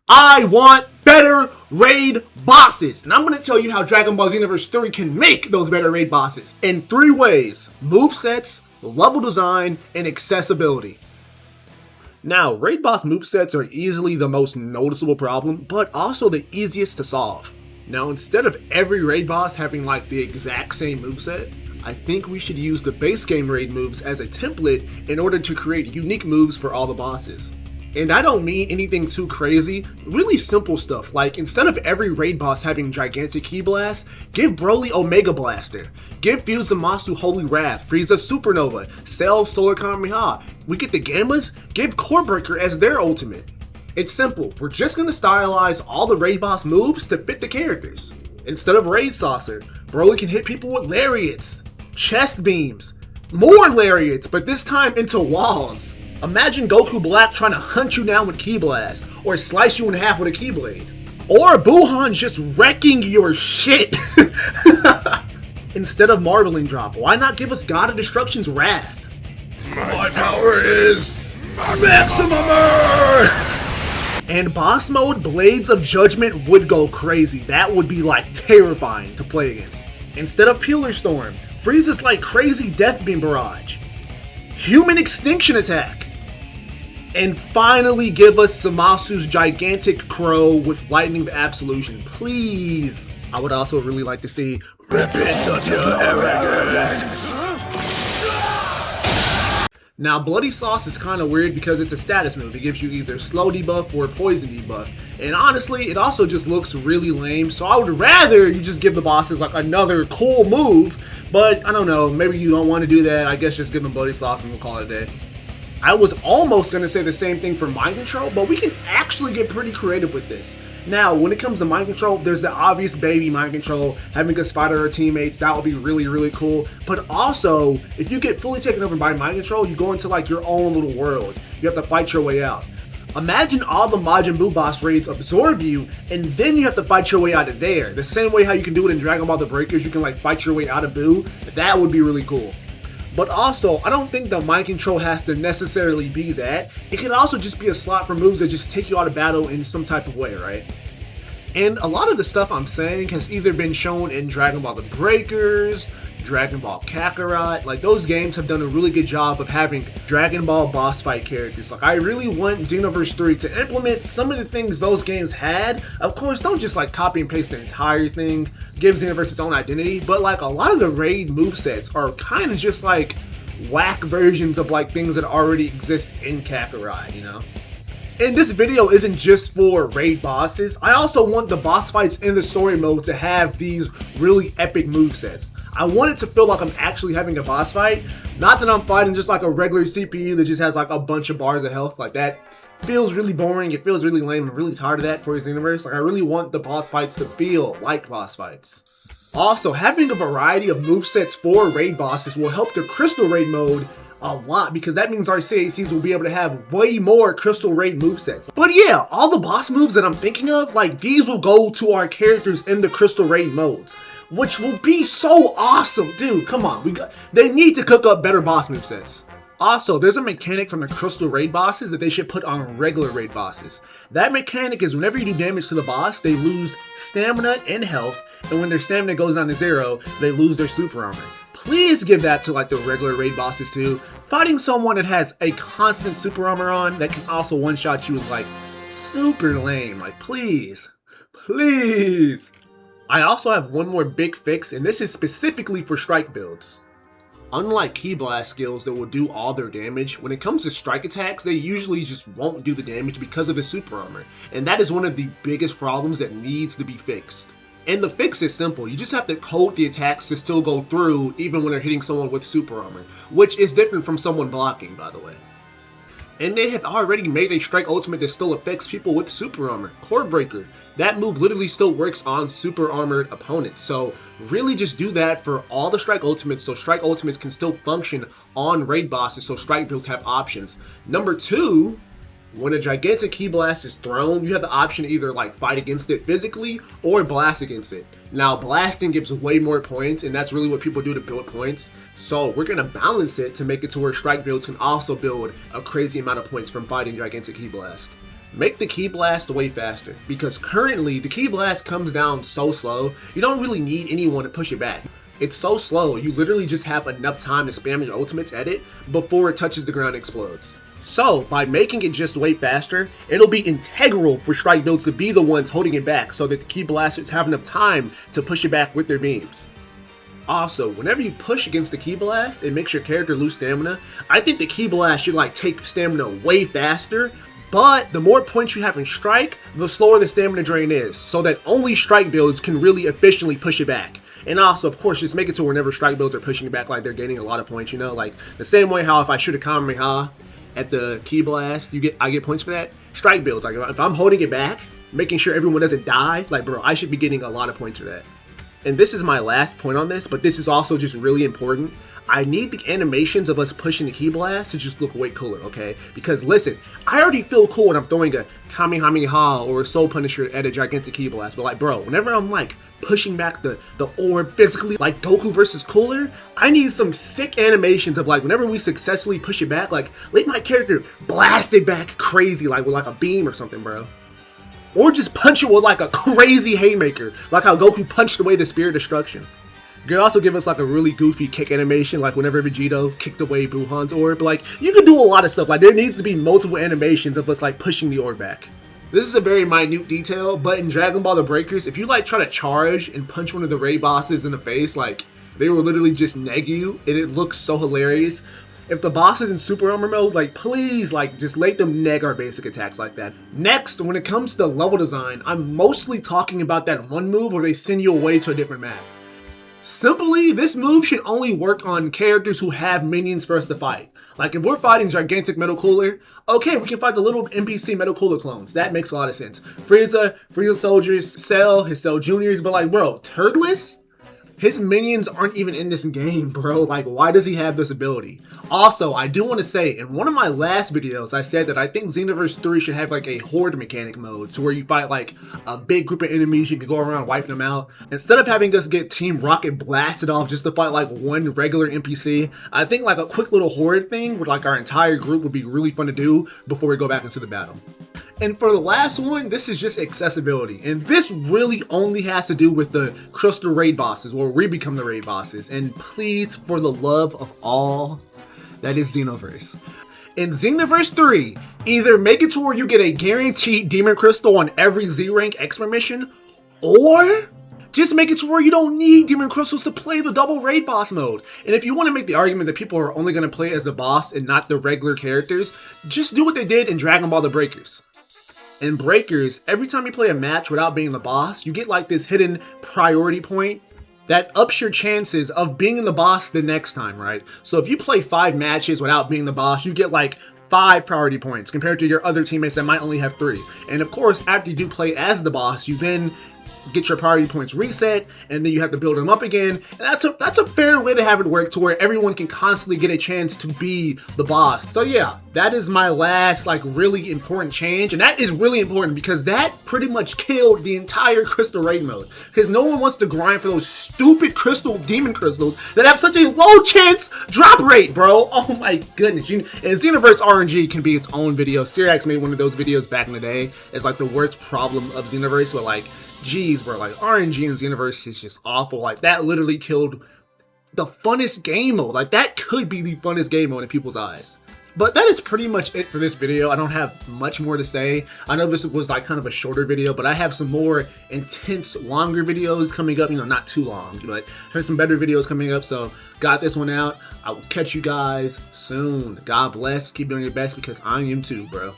I want better raid bosses, and I'm going to tell you how Dragon Ball Xenoverse 3 can make those better raid bosses in 3 ways: movesets, level design, and accessibility. Now, raid boss movesets are easily the most noticeable problem, but also the easiest to solve. Now, instead of every raid boss having like the exact same moveset, I think we should use the base game raid moves as a template in order to create unique moves for all the bosses. And I don't mean anything too crazy, really simple stuff, like instead of every raid boss having gigantic ki blast, give Broly Omega Blaster, give Fusamasu Holy Wrath, Frieza Supernova, Cell Solar Kamehameha. We get the Gammas, give Core Breaker as their ultimate. It's simple, we're just gonna stylize all the raid boss moves to fit the characters. Instead of Raid Saucer, Broly can hit people with lariats, chest beams, more lariats, but this time into walls. Imagine Goku Black trying to hunt you down with Ki Blast, or slice you in half with a Keyblade. Or Buhan just wrecking your shit. Instead of Marbling Drop, why not give us God of Destruction's Wrath? My power is Maximumer! And boss mode Blades of Judgment would go crazy. That would be like terrifying to play against. Instead of Peeler Storm, Frieza's like crazy Death Beam Barrage. Human Extinction Attack. And finally give us Samasu's gigantic crow with Lightning of Absolution, please. I would also really like to see Repent of your arrogance. Now, Bloody Sauce is kind of weird because it's a status move. It gives you either slow debuff or poison debuff. And honestly, it also just looks really lame. So I would rather you just give the bosses like another cool move. But I don't know, maybe you don't want to do that. I guess just give them Bloody Sauce and we'll call it a day. I was almost going to say the same thing for Mind Control, but we can actually get pretty creative with this. Now, when it comes to Mind Control, there's the obvious baby Mind Control, having us fight our teammates. That would be really, really cool. But also, if you get fully taken over by Mind Control, you go into like your own little world. You have to fight your way out. Imagine all the Majin Buu boss raids absorb you, and then you have to fight your way out of there. The same way how you can do it in Dragon Ball The Breakers, you can like fight your way out of Buu. That would be really cool. But also, I don't think the Mind Control has to necessarily be that. It can also just be a slot for moves that just take you out of battle in some type of way, right? And a lot of the stuff I'm saying has either been shown in Dragon Ball The Breakers, Dragon Ball Kakarot. Like, those games have done a really good job of having Dragon Ball boss fight characters. Like, I really want Xenoverse 3 to implement some of the things those games had. Of course, don't just like copy and paste the entire thing, give Xenoverse its own identity, but like a lot of the raid movesets are kind of just like whack versions of like things that already exist in Kakarot, you know? And this video isn't just for raid bosses. I also want the boss fights in the story mode to have these really epic movesets. I want it to feel like I'm actually having a boss fight, not that I'm fighting just like a regular CPU that just has like a bunch of bars of health. Like, that feels really boring, it feels really lame. I'm really tired of that for Xenoverse. Like, I really want the boss fights to feel like boss fights. Also, having a variety of movesets for raid bosses will help the Crystal Raid mode a lot, because that means our CACs will be able to have way more Crystal Raid movesets. But yeah, all the boss moves that I'm thinking of, like, these will go to our characters in the Crystal Raid modes, which will be so awesome. Dude, come on, they need to cook up better boss movesets. Also, there's a mechanic from the Crystal Raid bosses that they should put on regular raid bosses. That mechanic is whenever you do damage to the boss, they lose stamina and health, and when their stamina goes down to 0, they lose their super armor. Please give that to like the regular raid bosses too. Fighting someone that has a constant super armor on that can also one-shot you is like super lame. Like, please, please. I also have one more big fix, and this is specifically for strike builds. Unlike Ki Blast skills that will do all their damage, when it comes to strike attacks, they usually just won't do the damage because of the super armor. And that is one of the biggest problems that needs to be fixed. And the fix is simple. You just have to code the attacks to still go through even when they're hitting someone with super armor, which is different from someone blocking, by the way. And they have already made a strike ultimate that still affects people with super armor, Core Breaker. That move literally still works on super armored opponents. So really just do that for all the strike ultimates, so strike ultimates can still function on raid bosses, so strike builds have options. Number 2, when a gigantic Ki Blast is thrown, you have the option to either like fight against it physically or blast against it. Now, blasting gives way more points, and that's really what people do to build points. So we're gonna balance it to make it to where strike builds can also build a crazy amount of points from fighting gigantic Ki Blast. Make the Ki Blast way faster, because currently the Ki Blast comes down so slow, you don't really need anyone to push it back. It's so slow, you literally just have enough time to spam your ultimates at it before it touches the ground and explodes. So, by making it just way faster, it'll be integral for strike builds to be the ones holding it back so that the Ki Blasters have enough time to push it back with their beams. Also, whenever you push against the Ki Blast, it makes your character lose stamina. I think the Ki Blast should like take stamina way faster, but the more points you have in strike, the slower the stamina drain is, so that only strike builds can really efficiently push it back. And also, of course, just make it so whenever strike builds are pushing it back, like they're gaining a lot of points, you know? Like, the same way how if I shoot a Kamehameha at the Ki Blast, I get points for that. Strike builds, like if I'm holding it back, making sure everyone doesn't die, like bro, I should be getting a lot of points for that. And this is my last point on this, but this is also just really important. I need the animations of us pushing the Ki Blast to just look way cooler, okay? Because listen, I already feel cool when I'm throwing a Kamehameha or a Soul Punisher at a gigantic Ki Blast, but like bro, whenever I'm like pushing back the orb physically, like Goku versus Cooler, I need some sick animations of like whenever we successfully push it back, like let my character blast it back crazy, like with like a beam or something, bro. Or just punch it with like a crazy haymaker, like how Goku punched away the Spear of Destruction. You could also give us like a really goofy kick animation, like whenever Vegito kicked away Buhan's orb. Like, you can do a lot of stuff. Like, there needs to be multiple animations of us like pushing the orb back. This is a very minute detail, but in Dragon Ball The Breakers, if you like try to charge and punch one of the raid bosses in the face, like they will literally just neg you, and it looks so hilarious. If the boss is in super armor mode, like please, like just let them neg our basic attacks like that. Next, when it comes to level design, I'm mostly talking about that one move where they send you away to a different map. Simply, this move should only work on characters who have minions for us to fight. Like if we're fighting gigantic Metal Cooler, okay, we can fight the little NPC Metal Cooler clones. That makes a lot of sense. Frieza soldiers, Cell, his Cell Juniors, but like bro, Turtless? His minions aren't even in this game, bro. Like, why does he have this ability? Also, I do want to say, in one of my last videos, I said that I think Xenoverse 3 should have like a horde mechanic mode, to where you fight like a big group of enemies, you can go around wiping them out. Instead of having us get Team Rocket blasted off just to fight like one regular NPC, I think like a quick little horde thing with like our entire group would be really fun to do before we go back into the battle. And for the last one, this is just accessibility. And this really only has to do with the crystal raid bosses, where we become the raid bosses. And please, for the love of all, that is Xenoverse. In Xenoverse 3, either make it to where you get a guaranteed Demon Crystal on every Z-Rank Expert mission, or just make it to where you don't need Demon Crystals to play the double raid boss mode. And if you want to make the argument that people are only going to play as the boss and not the regular characters, just do what they did in Dragon Ball The Breakers. In Breakers, every time you play a match without being the boss, you get like this hidden priority point that ups your chances of being the boss the next time, right? So if you play 5 matches without being the boss, you get like 5 priority points compared to your other teammates that might only have 3. And of course, after you do play as the boss, you then get your priority points reset, and then you have to build them up again. And that's a fair way to have it work, to where everyone can constantly get a chance to be the boss. So yeah, that is my last like really important change, and that is really important because that pretty much killed the entire crystal raid mode, because no one wants to grind for those stupid crystal demon crystals that have such a low chance drop rate, bro. Oh my goodness. And Xenoverse RNG can be its own video. Cyrax made one of those videos back in the day. It's like the worst problem of Xenoverse, but like, geez, bro, like RNG and Xenoverse is just awful. Like that literally killed the funnest game mode. Like that could be the funnest game mode in people's eyes. But that is pretty much it for this video. I don't have much more to say. I know this was like kind of a shorter video, but I have some more intense, longer videos coming up. You know, not too long, but there's some better videos coming up. So got this one out. I will catch you guys soon. God bless. Keep doing your best, because I am too, bro.